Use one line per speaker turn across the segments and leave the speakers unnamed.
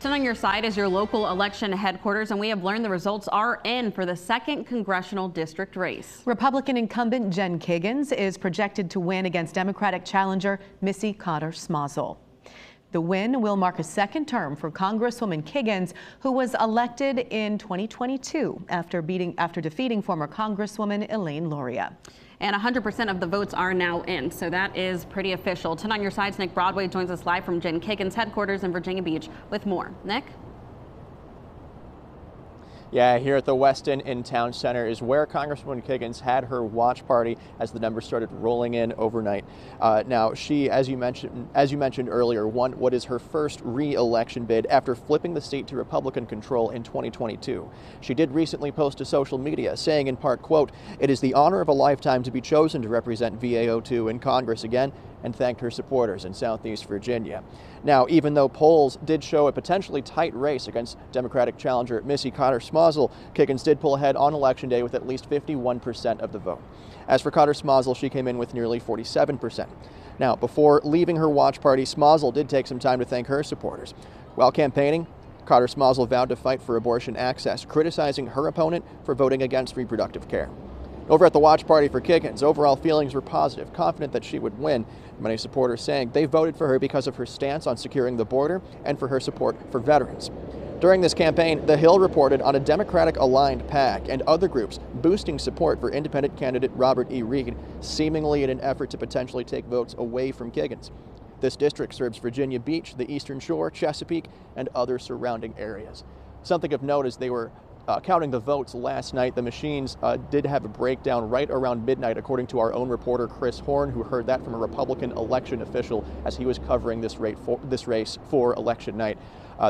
10 on your side is your local election headquarters, and we have learned the results are in for the 2nd Congressional District race.
Republican incumbent Jen Kiggans is projected to win against Democratic challenger Missy Cotter Smasal. The win will mark a second term for Congresswoman Kiggans, who was elected in 2022 after defeating former Congresswoman Elaine Luria.
And 100% of the votes are now in, so that is pretty official. 10 on your side's Nick Broadway joins us live from Jen Kiggans' headquarters in Virginia Beach with more. Nick?
Yeah, here at the Westin in Town Center is where Congresswoman Kiggans had her watch party as the numbers started rolling in overnight. Now, she, as you mentioned earlier, won what is her first re-election bid after flipping the state to Republican control in 2022. She did recently post to social media saying in part, quote, "It is the honor of a lifetime to be chosen to represent VAO2 in Congress again," and thanked her supporters in Southeast Virginia. Now, even though polls did show a potentially tight race against Democratic challenger Missy Cotter Smasal, Kiggans did pull ahead on Election Day with at least 51% of the vote. As for Cotter Smasal, she came in with nearly 47%. Now, before leaving her watch party, Smasal did take some time to thank her supporters. While campaigning, Cotter Smasal vowed to fight for abortion access, criticizing her opponent for voting against reproductive care. Over at the watch party for Kiggans, overall feelings were positive, confident that she would win. Many supporters saying they voted for her because of her stance on securing the border and for her support for veterans. During this campaign, The Hill reported on a Democratic-aligned PAC and other groups boosting support for independent candidate Robert E. Reed, seemingly in an effort to potentially take votes away from Kiggans. This district serves Virginia Beach, the Eastern Shore, Chesapeake, and other surrounding areas. Something of note is they were counting the votes last night. The machines did have a breakdown right around midnight, according to our own reporter Chris Horn, who heard that from a Republican election official as he was covering this race for election night.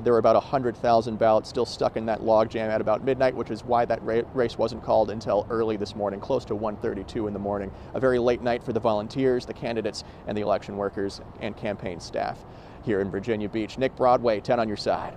There were about 100,000 ballots still stuck in that logjam at about midnight, which is why that race wasn't called until early this morning, close to 1:32 in the morning. A very late night for the volunteers, the candidates, and the election workers and campaign staff here in Virginia Beach. Nick Broadway, 10 on your side.